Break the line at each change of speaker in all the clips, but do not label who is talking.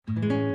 Cuckoo.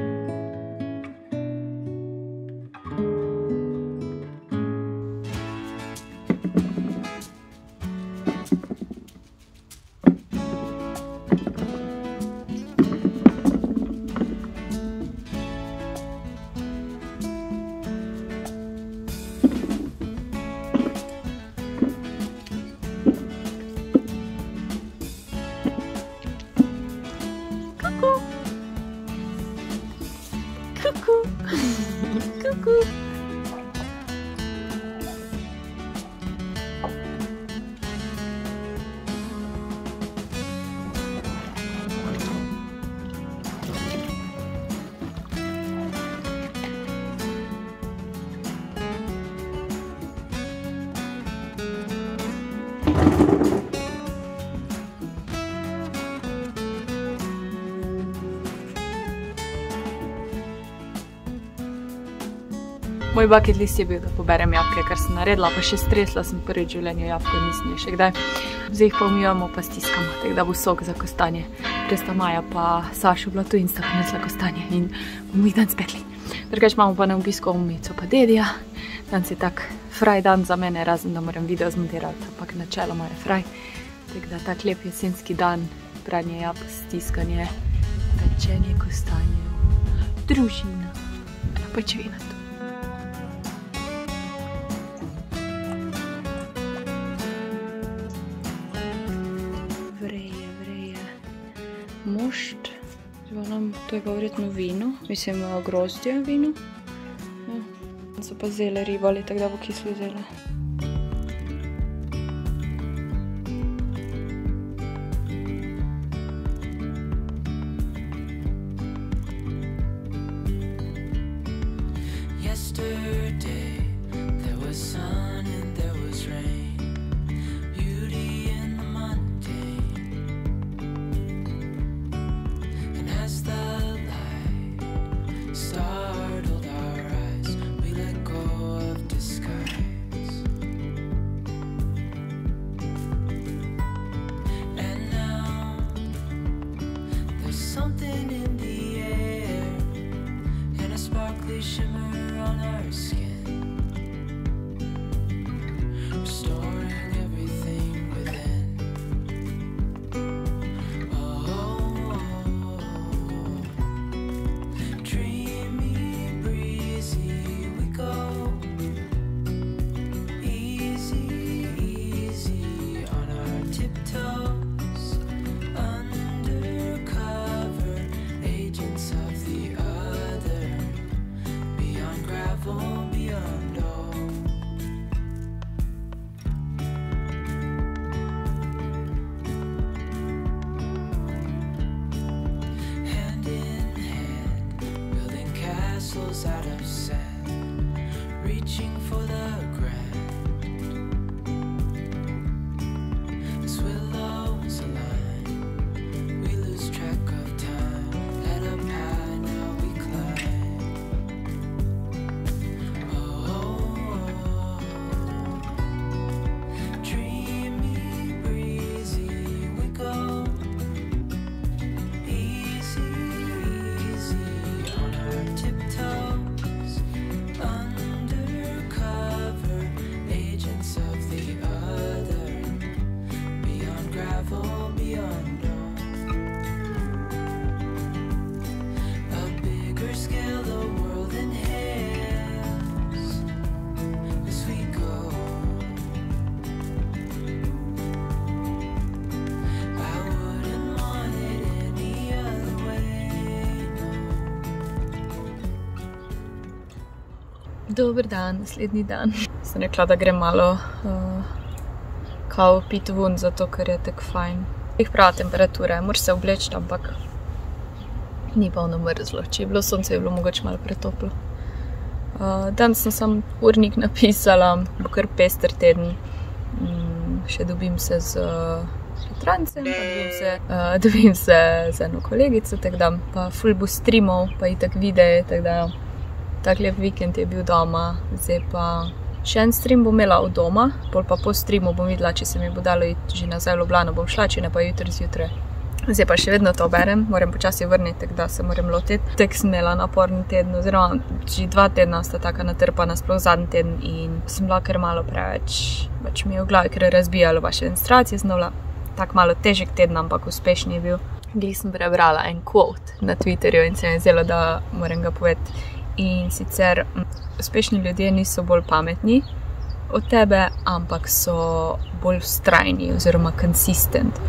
Moj bucket list je bil, da poberem jabolke, kar sem naredila, pa še stresla sem prvi v življenju jabolko, nisem je še kdaj. Zdaj jih pa umivamo, pa stiskamo, tako da bo sok za kostanje. Presta Maja pa Saša bila tu in sta prinesla kostanje in bomo jih dan spekli. Drugač imamo pa na obisku umico pa dedija. Danes je tak fraj dan za mene, razen da moram video zmontirati, ampak načeloma je fraj. Tako da tak lep jesenski dan, branje jabolk, stiskanje, pečenje kostanjev, družina, pečevina tu. Mošt, to je pa verjetno vino, mislim grozdje vino. So pa zele ribali, tako da bo kislo zele.
Shimmer on our skin, restoring everything within. Oh, dreamy, breezy we go, easy, easy on our tiptoes, undercover agents of the other. Beyond all. Hand in hand, building castles out of sand, reaching for the grand. As willows align, we lose track of time. Head up high, now we climb.
Dober dan, naslednji dan. Sem rekla, da grem malo kavo piti ven, zato ker je tako fajn. Jih prava temperatura, moraš se obleči, ampak ni pa ono mrzlo. Če je bilo sonce, je bilo mogoče malo pretoplo. Danes sem sam urnik napisala, bo kar pester teden. Še dobim se z Petrancem, pa dobim se z eno kolegico, tako da pa ful bo streamov, pa itak videe, tako da tak lep vikend je bil doma, zdaj pa še en stream bom imela od doma, pol pa po streamu bom videla, če se mi bo dalo iti že nazaj v Ljubljano, bom šla, če ne pa jutri zjutraj Zdaj pa še vedno to berem, moram počasi vrniti, da se moram lotiti. Tek sem imela naporni teden, oziroma že 2 tedna sta taka natrpana, sploh zadnji teden in sem bila kar malo preveč, pač mi je v glavi kar razbijalo vaše menstruacije, sem bila tak malo težek teden, ampak uspešni je bil. Glih sem prebrala en quote na Twitterju in se mi je zdelo, da moram ga povedati. In sicer, uspešni ljudje niso bolj pametni od tebe, ampak so bolj vztrajni oziroma consistent.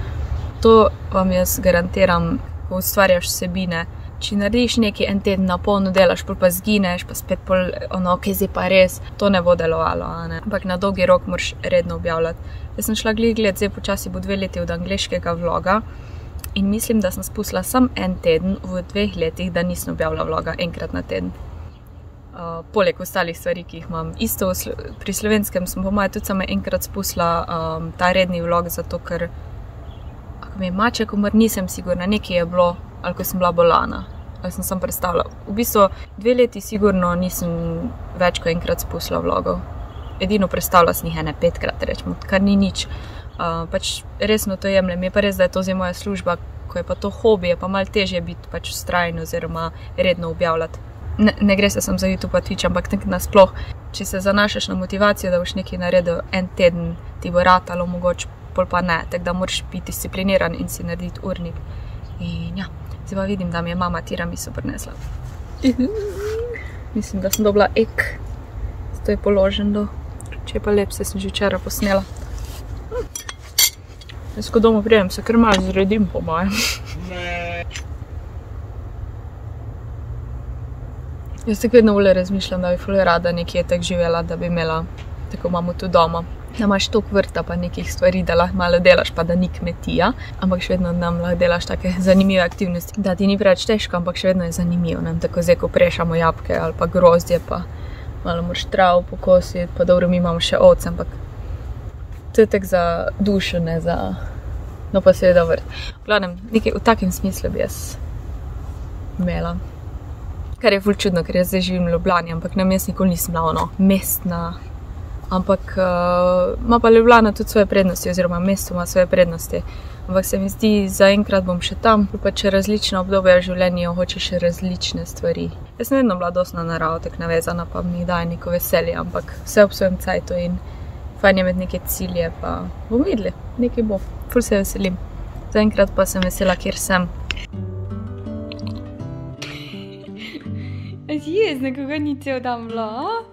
To vam jaz garantiram, ko ustvarjaš vsebine. Če narediš nekaj en teden na polno delaš, pol pa zgineš, pa spet pol ok, zdaj pa res, to ne bo delovalo, a ne. Ampak na dolgi rok moraš redno objavljati. Jaz sem šla gledat, zdaj počasi bo 2 leti od angleškega vloga in mislim, da sem spustila sam en teden v 2 letih, da nisem objavila vloga enkrat na teden. Poleg ostalih stvari, ki jih imam. Isto pri slovenskem sem po moje tudi samo enkrat spustila ta redni vlog, zato ker ko mi je maček umrl, nisem sigurna, nekaj je bilo, ali ko sem bila bolana, ali sem sam predstavila. V bistvu 2 leti sigurno nisem več kot enkrat spustila vlogov. Edino predstavila sem jih 5-krat, rečemo, kar ni nič. Pač resno to jemljem, je pa res, da je to zdaj moja služba, ko je pa to hobi, je pa malo težje biti pač vztrajen oziroma redno objavljati. Ne gre se samo za YouTube pa Twitch, ampak tako nasploh, če se zanašaš na motivacijo, da boš nekaj naredil en teden, ti bo ratalo mogoče, pol pa ne, tako da moraš biti discipliniran in si narediti urnik. In ja, zdaj pa vidim, da mi je mama tiramisu prinesla. Mislim, da sem dobila ek, zato je položen do. Če je pa lep, se sem že včeraj posnela. Jaz, ko domov prijem, se kar malo zredim po mojem. Jaz tako vedno bolj razmišljam, da bi ful rada nekje tako živela, da bi imela, tako imamo tu doma, da imaš toliko vrta pa nekih stvari, da lahko malo delaš, pa da ni kmetija, ampak še vedno nam lahko delaš take zanimive aktivnosti, da ti ni preveč težko, ampak še vedno je zanimivo, ne? Tako zdaj, ko prešamo jabolke ali pa grozdje, pa malo moraš trav pokositi, pa dobro, mi imamo še ovce, ampak to je tako za dušo, ne za, no pa seveda vrt. V glavnem, nekaj v takem smislu bi jaz imela. Kar je ful čudno, ker jaz zdaj živim v Ljubljani, ampak nam jaz nikoli nisem bila mestna. Ampak ima pa Ljubljana tudi svoje prednosti, oziroma mesto ima svoje prednosti. Ampak se mi zdi, zaenkrat bom še tam, pa če različna obdobja v življenju hočeš še različne stvari. Jaz sem vedno bila dosti na naravo tako navezana, pa mi daje neko veselje, ampak vse ob svojem cajtu in fajn je imeti neke cilje, pa bomo videli, nekaj bo. Ful se veselim. Zaenkrat pa sem vesela, kjer sem. Jezna, koga ni cel dan bila,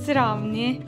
Zravni.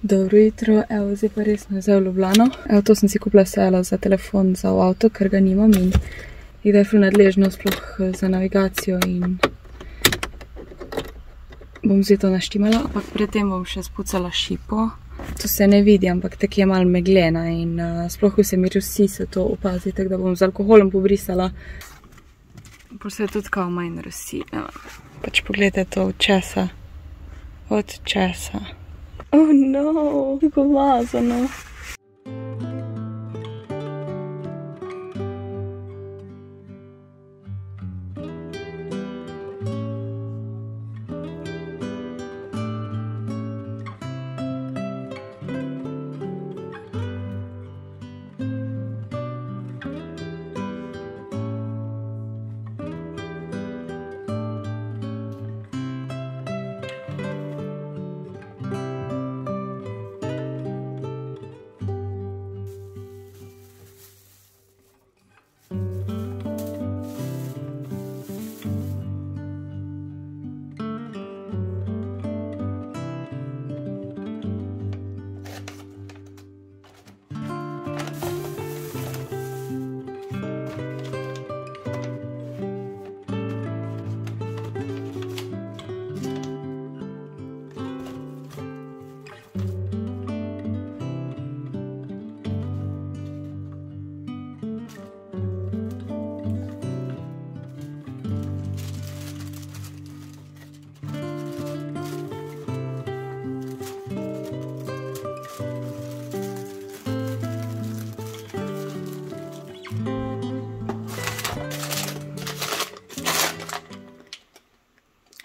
Dobro jutro, evo, zdaj pa resno zdaj v Ljubljano. Evo, to sem si kupila sejala za telefon za v avto, ker ga nimam in da je ful nadležno sploh za navigacijo in bom zdaj to naštimala, ampak predtem bom še spucala šipo. To se ne vidi, ampak tako je malo meglena in sploh vse mi rosi se to opazi, tako da bom z alkoholom pobrisala. Pa se tudi kao manj rosi, pač pogledajte to od česa. Od česa. Oh no, kako mazano.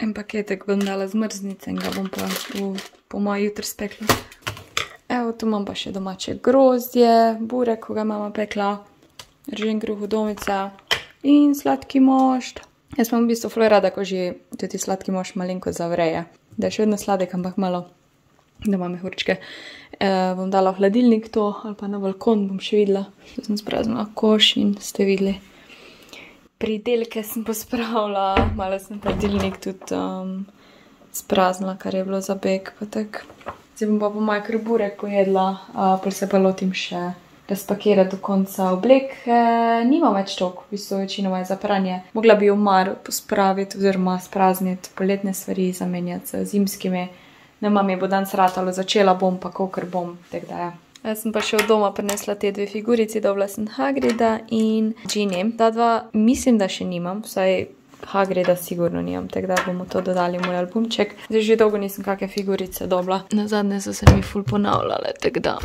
En paketek bom dala zmrznice in ga bom pa po moji jutri spekla. Evo, tu imam pa še domače grozdje, burek, ko ga mama pekla, ržen kruhodomica in sladki mošt. Jaz imam v bistvu ful rada, ko že tudi sladki mošt malenko zavreje. Da je še vedno sladek, ampak malo, da imam mehurčke. Bom dala v hladilnik to, ali pa na balkon bom še videla. Tu sem spraznila koš in ste videli. Pridelke sem pospravila, malo sem hladilnik tudi spraznila, kar je bilo za bek, pa tak. Zdaj bom pa po moj kar burek pojedla, pol se pa lotim še razpakirati do konca obleke. Nimam več toliko, v bistvu večinoma je za pranje. Mogla bi omar pospraviti oziroma sprazniti, poletne stvari zamenjati z zimskimi. Ne mam je bo danes ratalo, začela bom pa kakor bom, tak da ja. Jaz sem pa še od doma prinesla te dve figurici, dobila sem Hagrida in Ginny. Ta dva mislim, da še nimam, vsaj Hagrida sigurno nimam, tako da bomo to dodali v moj albumček. Zdaj že dolgo nisem kakve figurice dobila. Nazadnje so se mi ful ponavljale, tako da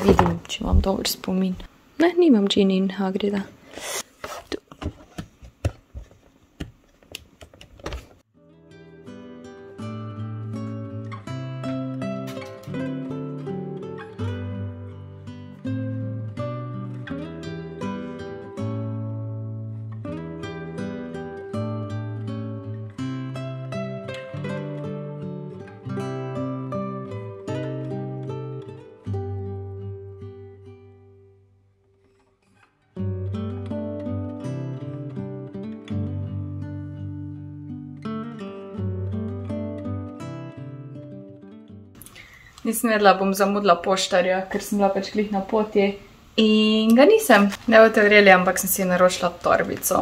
vidim, če imam dober spomin. Ne, nimam Ginny in Hagrida. Nisem vedela, bom zamudila poštarja, ker sem bila pač glih na poti in ga nisem. Ne boste verjeli, ampak sem si naročila torbico.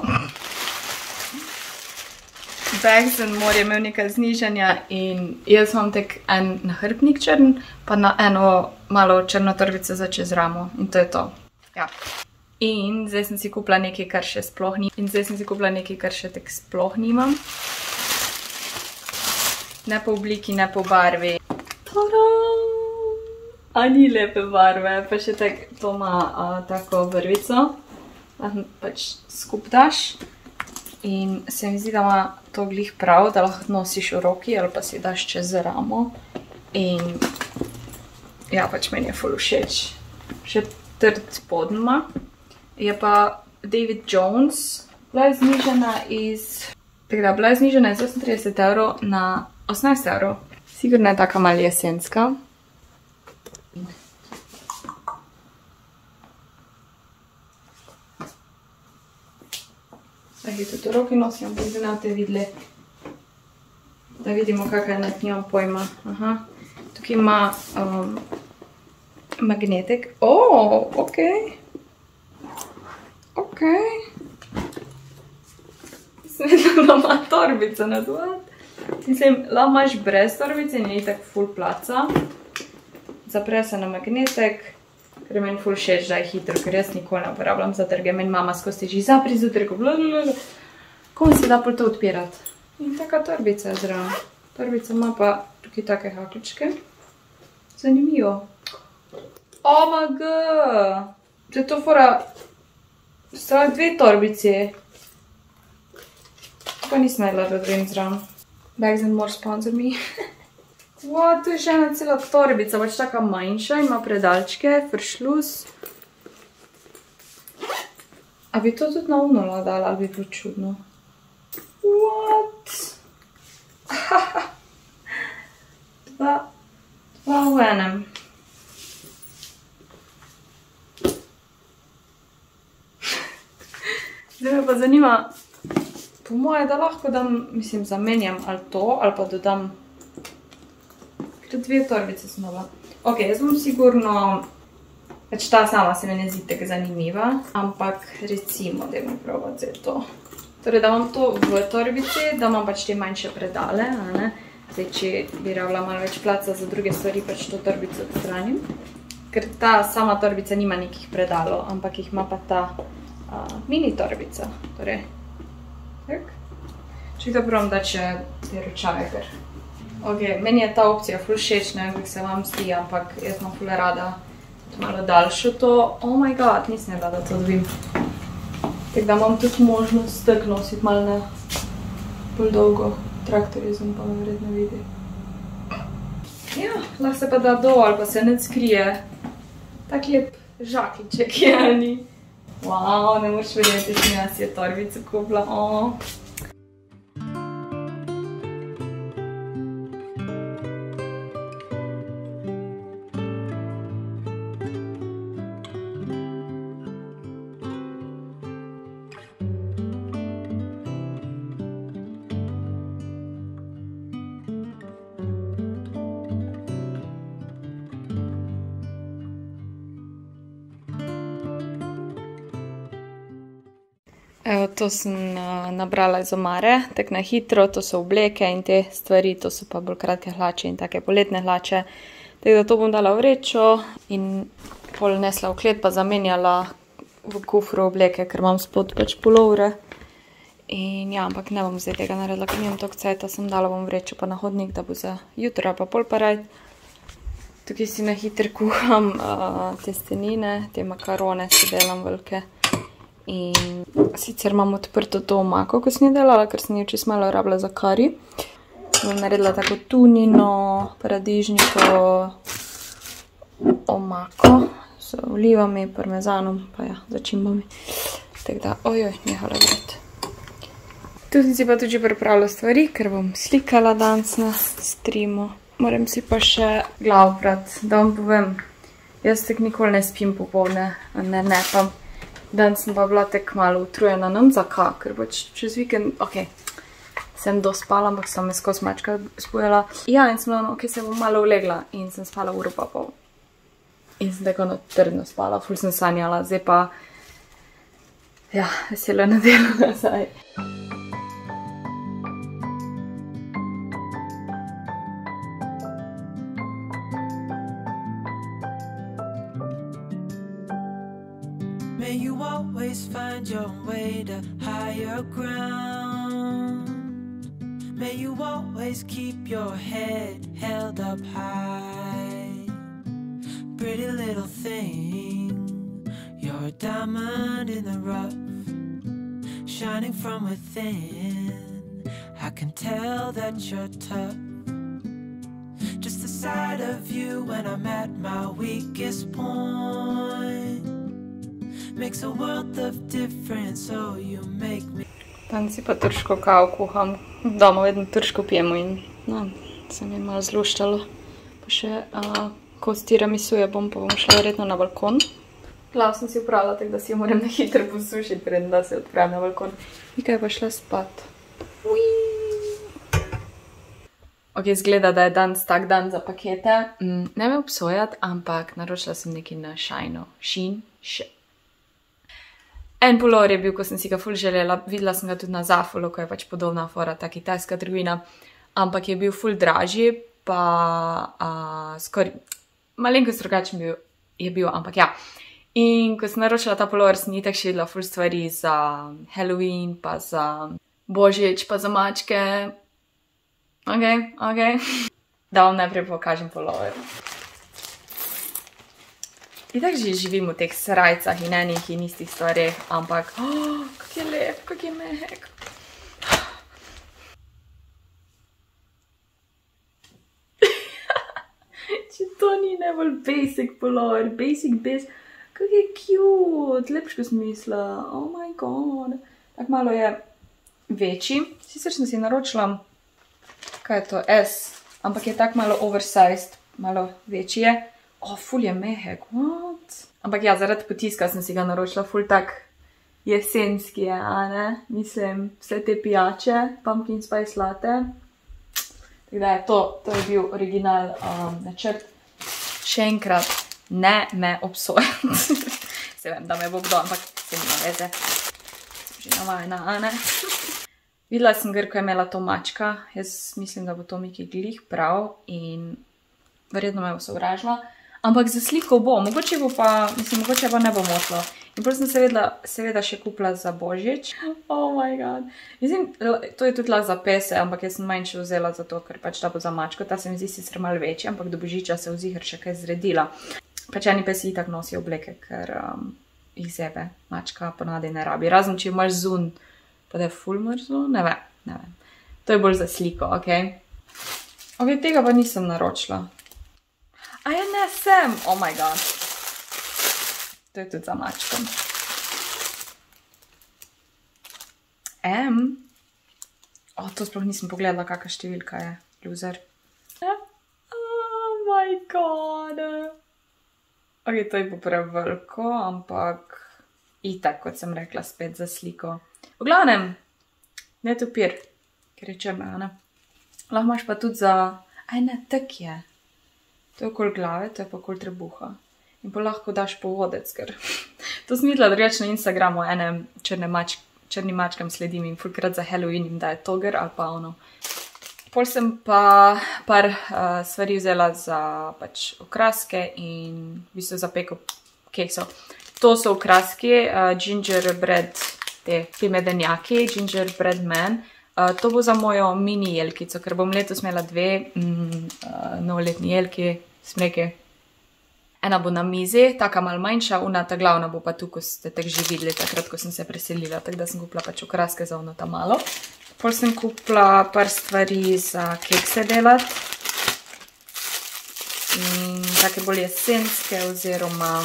Bags & More je imel nekaj znižanja in jaz imam tek en nahrbnik črn, pa na eno malo črno torbico za čez ramo in to je to. Ja. In zdaj sem si kupila nekaj, kar še sploh ni. In zdaj sem si kupila nekaj, kar še tek sploh nimam. Ne po obliki, ne po barvi. A ni lepe barve, pa še to ima tako vrvico, pač skup daš in se mi zdi, da ima to glih prav, da lahko nosiš v roki ali pa si daš čez ramo in ja, pač meni je ful všeč. Še trd spodn ima. Je pa David Jones, bila je znižena iz 38 € na 18 €. Sigurno je taka malo jesenska. Zdaj tudi v roki nosim, ampak zdaj ne boste videli, da vidimo, kakaj je nad njom pojma. Aha. Tukaj ima magnetek. Ok. Ok. Sem vedela, da ima torbico nadvad. Mislim, lahko imaš brez torbice in je itak ful placa. Zapre se na magnetek, ker je meni ful všeč, da je hitro, ker jaz nikoli ne uporabljam zadrge. Meni mama skozi teži zapri zjutraj, ko se da pol to odpirati. In taka torbica je zraven. Torbica ima pa tukaj take haklčke. Zanimivo. OMG! To je to fora, sta dve torbici. Pa nisem vedela, da odvem zraven. Bags & More sponsor me. What, to je še ena cela torbica, pač taka manjša, ima predalčke, fršlus. A bi to tudi na unola dala, ali bi bilo čudno? What? Dva v enem. Zdaj me pa zanima, po moje, da lahko dam, mislim, zamenjam ali to, ali pa dodam. Ker dve torbice sem dala. Ok, jaz bom sigurno, pač ta sama se mi ne zdi tako zanimiva, ampak recimo, da bom probati zdaj to. Torej, da imam to v torbici, da imam pač te manjše predale, a ne? Zdaj, če bi rabila malo več placa za druge stvari, pač to torbico odstranim. ker ta sama torbica nima nekih predalov, ampak jih ima pa ta mini torbica. Torej, tak. Če to probam da če te ročave, ker... Ok, meni je ta opcija ful všeč, ne vem, kako se vam zdi, ampak jaz imam ful rada malo daljšo to. Oh my god, nisem rada to dobim. Tako da imam tudi možnost stek nositi malo na bolj dolgo traktorizem, pa me vredno vidi. Ja, lahko se pa da dol, ali pa se ne skrije. Tak lep žakliček je, ni. Wow, ne moreš verjeti, sem jaz je torbico kupila. Evo, to sem nabrala iz omare, tako na hitro, to so obleke in te stvari, to so pa bolj kratke hlače in take poletne hlače. Tako da to bom dala v vrečo in pol nesla v klet pa zamenjala v kufru obleke, ker imam spod pač pulovre. In ja, ampak ne bom zdaj tega naredila, ker nimam toliko cajta, sem dala bom vrečo pa na hodnik, da bo za jutro pa pol parajt. Tukaj si na hitro kuham testenine, te makarone si delam velike. In sicer imam odprto to omako, ko sem jo delala, ker sem jo čisto malo rabila za kari. Bom naredila tako tunino, paradižniko, omako z olivami, parmezanom, pa ja, začimbami. Tako da, ojoj, nehala gledati. Tu sem si pa tudi pripravila stvari, ker bom slikala danes na streamu. Moram si pa še glavo prati, da vam povem. Jaz tako nikoli ne spim popoldne, ne pa. Danes sem pa bila tako malo utrujena, nam zakaj, ker pač čez vikend, ok, sem dospala, ampak sem me skozi mačka spojila. Ja, in sem bila, ok, se bom malo ulegla in sem spala uro pa pol. In sem tako trdno spala, ful sem sanjala, zdaj pa, ja, veselo na delu nazaj.
May you always find your way to higher ground. May you always keep your head held up high. Pretty little thing, you're a diamond in the rough, shining from within. I can tell that you're tough. Just the sight of you when I'm at my weakest point makes a world of difference, so you make me.
Danes si pa turško kavo kuham. Doma vedno turško pijemo in no, se mi je malo zluštalo. Pa še kos tiramisuja bom, pa bom šla verjetno na balkon. Glavo sem si upravila, tako da si jo moram na hitro posušiti, preden da se odpravim na balkon. Mika je pa šla spat. Ok, izgleda, da je danes tak dan za pakete. Ne me obsojati, ampak naročila sem nekaj na Shein. En pulover je bil, ko sem si ga ful želela, videla sem ga tudi na Zafulu, ko je pač podobna fora, ta kitajska trgovina, ampak je bil ful dražji, pa skoraj, malenkost drugačen je bil, ampak ja. In ko sem naročila ta pulover, sem itak še videla ful stvari za Halloween, pa za Božič, pa za mačke. Ok. Da vam najprej pokažem pulover. In tako že živim v teh srajcah in enih in istih stvareh, ampak, kak je lep, kak je mehek. Če to ni najbolj basic pulover, basic, kak je cute, lepško sem mislila, oh my god. Tako malo je večji, sicer sem si naročila, kaj je to, S, ampak je tako malo oversized, malo večji je. Ful je mehek, what? Ampak ja, zaradi potiska sem si ga naročila, ful tak jesenski je, a ne? Mislim, vse te pijače, pumpkin spice latte. Tako da je to je bil original načrt. Še enkrat, ne me obsojati. Se vem, da me bo kdo, ampak se nima veze. Sem že navajena, a ne? Videla sem ko je imela to mačka, jaz mislim, da bo to Miki glih prav in verjetno me bo sovražila. Ampak za sliko bo, mogoče bo pa, mislim, mogoče pa ne bo motlo. In potem sem seveda še kupila za Božič. Oh my god. Mislim, to je tudi lahko za pese, ampak jaz sem manjše vzela zato, ker pač ta bo za mačko. Ta se mi zdi sicer malo večji, ampak do Božiča se vzihar še kaj zredila. Pač eni pesi itak nosijo obleke, ker jih zebe mačka ponavadi ne rabi. Razen, če imaš zun, pa da je ful mrzlo, ne vem. To je bolj za sliko, okej? Ok, tega pa nisem naročila. A ja, ne, sem! Oh my god. To je tudi za mačko. To sploh nisem pogledala, kakšna številka je. Loser. Oh my god. Ok, to je pa preveliko, ampak itak, kot sem rekla, spet za sliko. V glavnem, netopir, ker je črna, ne? Lahko imaš pa tudi za... Aj ne, tak je. To je okoli glave, to je pa okoli trebuha. In pa lahko daš povodec, ker... To sem videla drugače na Instagramu, enem črnim mačkam sledim in fulkrat za Halloween jim daje toger ali pa ono. Pol sem pa par stvari vzela za pač okraske in v bistvu za peko keksov. To so okraski, gingerbread, te medenjaki, gingerbread man. To bo za mojo mini jelkico, ker bom letos imela 2 novoletni jelki, smreke. Ena bo na mizi, taka malo manjša, ta glavna bo pa tu, ko ste tak že videli, takrat, ko sem se preselila, tako da sem kupila pač okraske za ta malo. Pol sem kupila par stvari za kekse delati. In take bolj jesenske oziroma,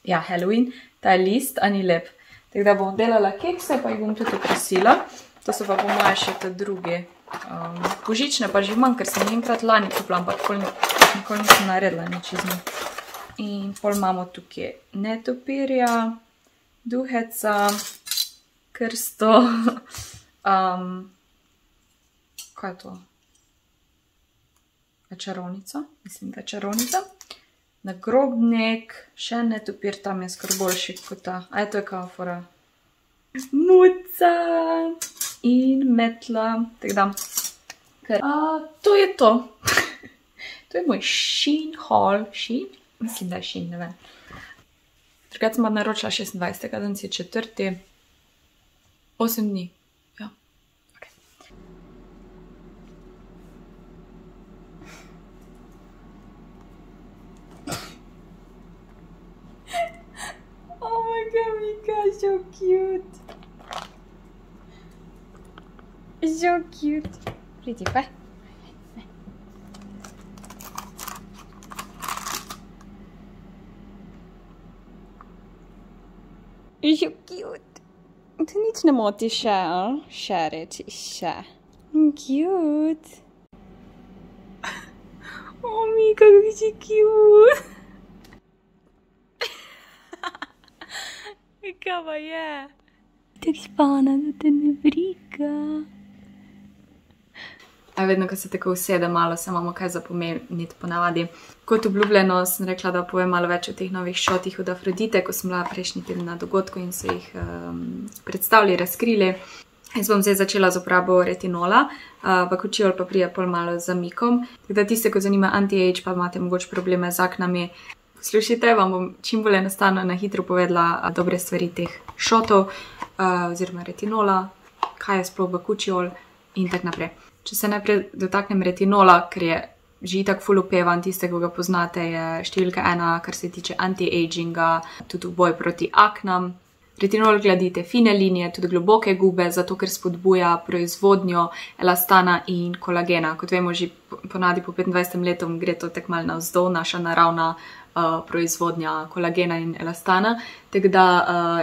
ja, Halloween. Ta je list, a ni lep. Tako da bom delala kekse, pa jih bom tudi okrasila. To so pa po moje še te druge. Božične pa že imam, ker sem enkrat lani kupila, ampak nikoli nisem naredila nič iz njih. In pol imamo tukaj netopirja, duheca, krsto. Kaj je to? Čarovnica, mislim, da je čarovnica. Nagrobnik, še netopir, tam je skoraj boljši kot ta. Aj, to je kao fora. Muca in metla, tako da. To je to. To je moj Shein haul. Shein? Mislim, da je Shein, ne vem. Drugače sem naročila 26. danes je 4. 8 dni. Ja, ok. Oh my god, Mika, so cute. So cute. Pridi, pa. So cute. To nič ne moti še, še reči, še. Cute. Oh, Mika, kako si cute. Kaj pa je? Tak spana, da te ne briga. Vedno, ko se tako usede malo, se imamo kaj zapomeniti ponavadi. Kot obljubljeno, sem rekla, da povem malo več o teh novih šotih od Afrodite, ko sem bila prejšnji teden na dogodku in so jih predstavili, razkrili. Jaz bom zdaj začela z uporabo retinola, pa kučiol pa prije pol malo z zamikom. Tako da tiste, ko zanima anti-age, pa imate mogoče probleme z aknami, poslušajte, vam bom čim bolj enostavno na hitro povedala dobre stvari teh šotov, oziroma retinola, kaj je sploh kučiol in tak naprej. Če se najprej dotaknem retinola, ker je že itak ful upevan, tiste, ko ga poznate, je številka 1, kar se tiče anti-aginga, tudi v boj proti aknam. Retinol gladi te fine linije, tudi globoke gube, zato ker spodbuja proizvodnjo elastana in kolagena. Kot vemo, že ponavadi po 25 letom gre to tek malo navzdol, naša naravna proizvodnja kolagena in elastana. Tako da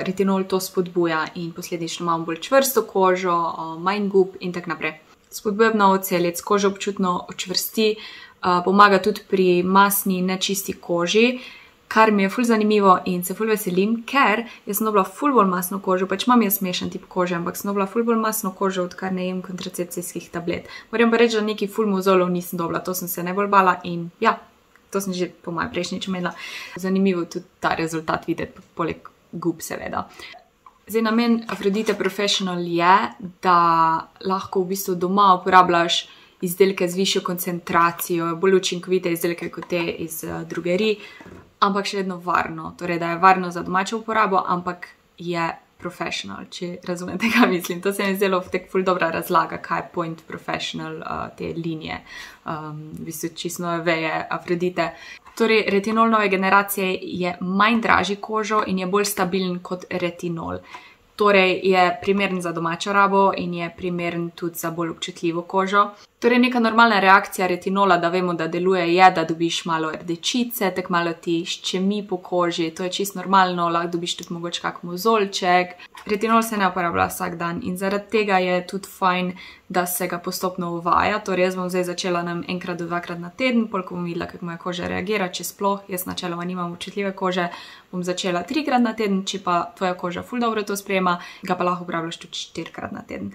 retinol to spodbuja in posledično imamo bolj čvrsto kožo, manj gub in tak naprej. Spodbuja obnovo celic, kožo občutno očvrsti, pomaga tudi pri masni, nečisti koži, kar mi je ful zanimivo in se ful veselim, ker jaz sem dobila ful bolj masno kožo, pač imam jaz smešen tip kože, ampak sem dobila ful bolj masno kožo, odkar ne jem kontracepcijskih tablet. Moram pa reči, da neki ful mozolov nisem dobila, to sem se najbolj bala in ja, to sem že po moje prejšnjič imela. Zanimivo tudi ta rezultat videti, poleg gub seveda. Zdaj, namen Afrodite Professional je, da lahko v bistvu doma uporabljaš izdelke z višjo koncentracijo, bolj učinkovite izdelke kot te iz drogerij, ampak še vedno varno. Torej, da je varno za domačo uporabo, ampak je professional, če razumete, kaj mislim. To se mi zdelo tek ful dobra razlaga, kaj je point professional te linije, v bistvu čisto veje Afrodite. Torej, retinol nove generacije je manj dražji kožo in je bolj stabilen kot retinol. Torej, je primeren za domačo rabo in je primeren tudi za bolj občutljivo kožo. Torej, neka normalna reakcija retinola, da vemo, da deluje, je, da dobiš malo rdečice, tako malo ti ščemi po koži, to je čisto normalno, lahko dobiš tudi mogoče kak mozolček. Retinol se ne uporablja vsak dan in zaradi tega je tudi fajn, da se ga postopno uvaja. Torej, jaz bom zdaj začela enkrat do dvakrat na teden, pol ko bom videla, kako moja koža reagira, če sploh, jaz načeloma nimam občutljive kože, bom začela 3-krat na teden, če pa tvoja koža ful dobro to sprejema, ga pa lahko uporabljaš tudi 4-krat na teden.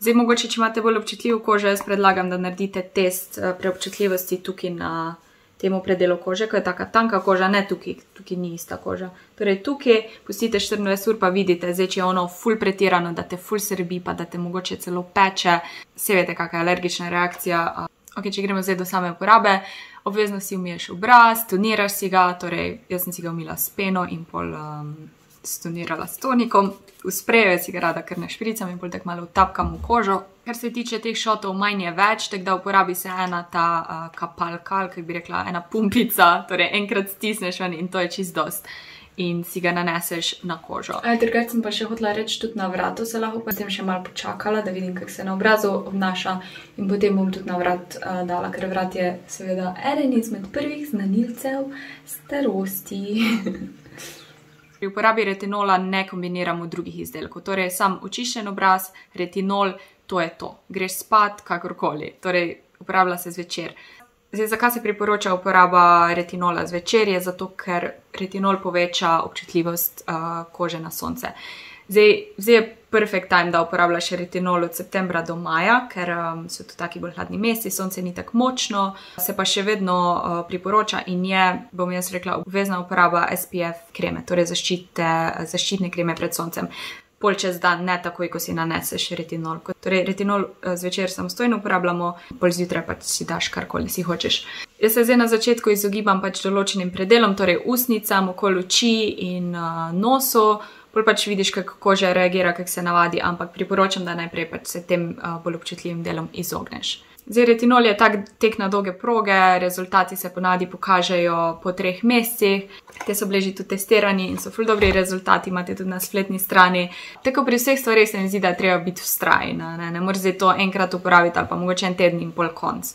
Zdaj, mogoče, če imate bolj občutljivo kožo, jaz predlagam, da naredite test preobčutljivosti tukaj na temu predelu kože, ko je taka tanka koža, ne tukaj ni ista koža. Torej, tukaj pustite 24 ur, pa vidite, zdaj, če je ono ful pretirano, da te ful srbi, pa da te mogoče celo peče, se veste, kakšna je alergična reakcija. Ok, če gremo zdaj do same uporabe, obvezno si umiješ obraz, toniraš si ga, torej, jaz sem si ga umila s peno in pol stonirala s tonikom. V spreju si ga rada kar ne špricam in pol tako malo vtapkam v kožo. Kar se tiče teh šotov, manj je več, tako da uporabi se ena ta kapalka, kako bi rekla, ena pumpica, torej enkrat stisneš ven in to je čist dost. In si ga naneseš na kožo. Drugače sem pa še hotela reči, tudi na vratu se lahko, potem še malo počakala, da vidim, kako se na obrazu obnaša in potem bom tudi na vrat dala, ker vrat je seveda eden izmed prvih znanilcev starosti. Pri uporabi retinola ne kombiniramo drugih izdelkov, torej sam očiščen obraz, retinol, to je to. Greš spat, kakorkoli, torej uporablja se zvečer. Zdaj, zakaj se priporoča uporaba retinola zvečer, je zato, ker retinol poveča občutljivost kože na sonce. Zdaj je perfect time, da uporabljaš retinol od septembra do maja, ker so to taki bolj hladni meseci, sonce ni tako močno, se pa še vedno priporoča in je, bom jaz rekla, obvezna uporaba SPF kreme, torej zaščitne kreme pred soncem. Pol čez dan, ne takoj, ko si naneseš retinol. Torej, retinol zvečer samostojno uporabljamo, pol zjutraj pač si daš karkoli si hočeš. Jaz se zdaj na začetku izogibam pač določenim predelom, torej usnicam, okoli oči in nosu, pol pač vidiš, kako koža reagira, kako se navadi, ampak priporočam, da najprej pač se tem bolj občutljivim delom izogneš. Zdaj, retinol je tak tek na dolge proge, rezultati se ponavadi pokažejo po 3 mesecih, te so bili že tudi testirani in so ful dobri rezultati, imate tudi na spletni strani. Tako pri vseh stvarih se mi zdi, da je treba biti vztrajna, ne moreš zdaj to enkrat uporabiti ali pa mogoče en teden in pol konc.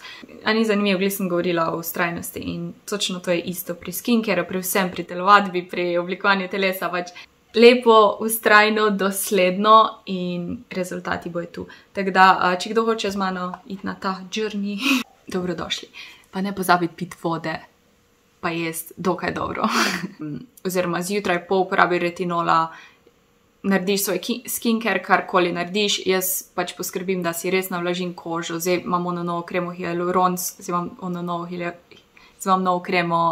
A ni zanimivo, glih sem govorila o vztrajnosti in točno to je isto pri skincareu, pri vsem, pri telovadbi, pri oblikovanju telesa, pač lepo, vztrajno, dosledno in rezultati bojo tu. Tako da, če kdo hoče z mano iti na ta journey, dobrodošli. Pa ne pozabiti piti vode, pa jesti dokaj dobro. Oziroma zjutraj po uporabi retinola narediš svoj skincare, karkoli narediš. Jaz pač poskrbim, da si res navlažim kožo. Zdaj imam ono novo kremo Hyaluron, zdaj imam ono novo kremo,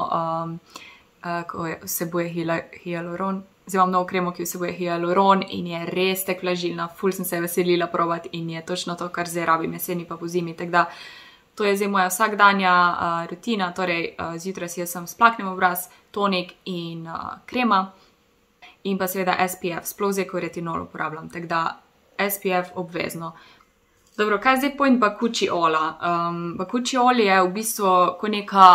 ko vsebuje Hyaluron. Zdaj imam novo kremo, ki vsebuje Hyaluron in je res tak vlažilna, ful sem se veselila probati in je točno to, kar zdaj rabim jeseni pa po zimi. Tako da, to je zdaj moja vsakdanja rutina, torej zjutraj si jaz sem splaknem obraz, tonik in krema in pa seveda SPF, sploh zdaj, ko retinol uporabljam. Tako da, SPF obvezno. Dobro, kaj je zdaj point Bakuchi Ola? Bakuchi Oli je v bistvu kot neka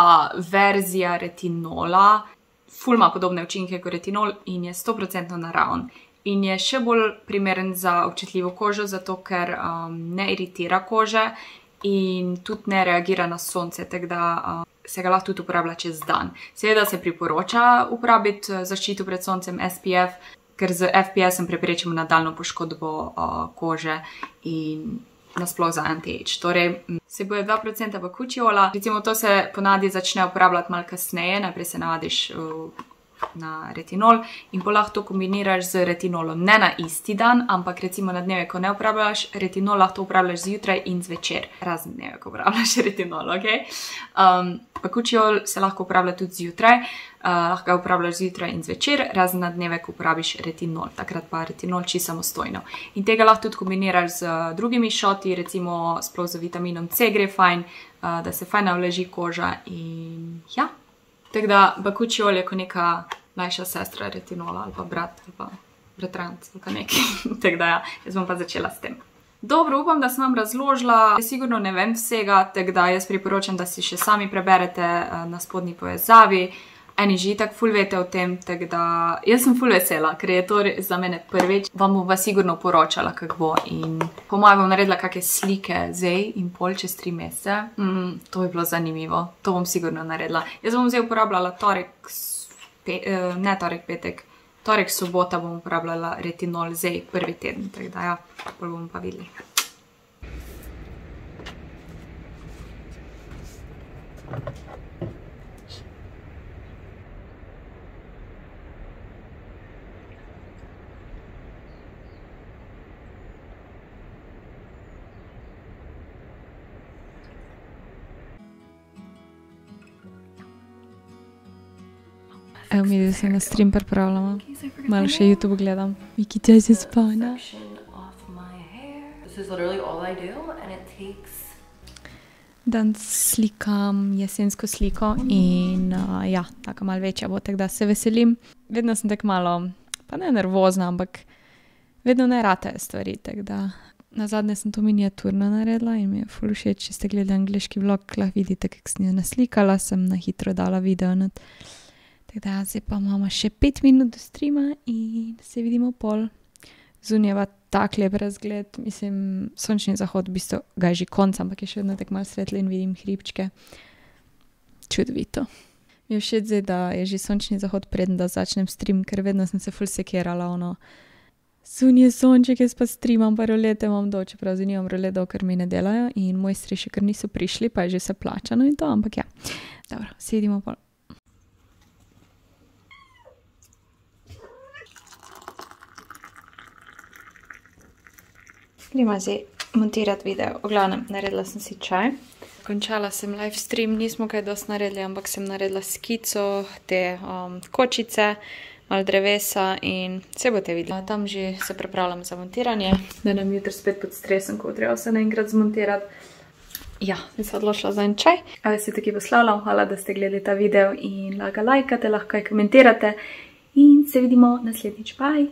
verzija retinola, ful ima podobne učinke kot retinol in je 100% naraven. In je še bolj primeren za občutljivo kožo, zato ker ne iritira kože in tudi ne reagira na sonce, tako da se ga lahko tudi uporablja čez dan. Seveda se priporoča uporabiti zaščito pred soncem SPF, ker z FPS-em preprečimo nadaljnjo poškodbo kože in nasploh za anti-age. Torej, vsebuje 2% Bakuchi Ola. Recimo, to se ponavadi začne uporabljati malo kasneje, najprej se navadiš na retinol in pa lahko to kombiniraš z retinolom. Ne na isti dan, ampak recimo na dneve, ko ne uporabljaš retinol, lahko uporabljaš zjutraj in zvečer. Razen dneve, ko uporabljaš retinol, ok? Bakuchiol se lahko uporablja tudi zjutraj, lahko ga uporabljaš zjutraj in zvečer, razen na dneve, ko uporabiš retinol. Takrat pa retinol čisto samostojno. In tega lahko tudi kombiniraš z drugimi šoti, recimo sploh z vitaminom C gre fajn, da se fajn navlaži koža in ja. Tako da bakuchiol je kot neka mlajša sestra retinola ali pa brat ali pa bratranc ali pa nekaj. Tako da ja, jaz bom pa začela s tem. Dobro, upam, da sem vam razložila, sigurno ne vem vsega, tako da jaz priporočam, da si še sami preberete na spodnji povezavi. Eni že itak ful vete o tem, tako da jaz sem ful vesela, ker je to za mene prvič. Vam bom sigurno poročala, kako bo in po mojem bom naredila kakšne slike zdaj in pol čez 3 mesece. To bi bilo zanimivo, to bom sigurno naredila. Jaz bom zdaj uporabljala torek, sobota bom uporabljala retinol zdaj prvi teden, tako da ja, pol bomo pa videli. Evo mi, da se na stream pripravljamo. Malo še YouTube gledam. Miki, če si spana. Danes slikam jesensko sliko in ja, tako malo večja bo, tako da se veselim. Vedno sem tako malo, pa ne nervozna, ampak vedno ne ratejo stvari, tako da nazadnje sem to miniaturno naredila in mi je ful všeč, če ste gledali angleški vlog, lahko vidite, kako sem jo naslikala, sem na hitro dala video nad. Tako da zdaj pa imamo še 5 minut do streama in se vidimo pol. Zunjeva tak lep razgled, mislim, sončni zahod, v bistvu ga je že konc, ampak je še vedno tako malo svetle in vidim hribčke. Čudovito. Mi je všeč zdaj, da je že sončni zahod preden, da začnem stream, ker vedno sem se ful sekirala, zunje sonček, jaz pa streamam, pa rolete imam dol, čeprav zdaj nimam roletov, ker mi ne delajo in mojstri še kar niso prišli, pa je že vse plačano in to, ampak ja. Dobro, se vidimo pol. Gremo zdaj montirati video. V glavnem, naredila sem si čaj. Končala sem live stream, nismo kaj dosti naredili, ampak sem naredila skico, te kočice, malo drevesa in se boste videli. Tam že se pripravljam za montiranje, da nam jutri spet pod stresom, ko treba vse naenkrat zmontirati. Ja, sem se odločila za en čaj. A se taki poslavljam, hvala, da ste gledali ta video in lahko lajkate, lahko kaj komentirate in se vidimo naslednjič. Bye!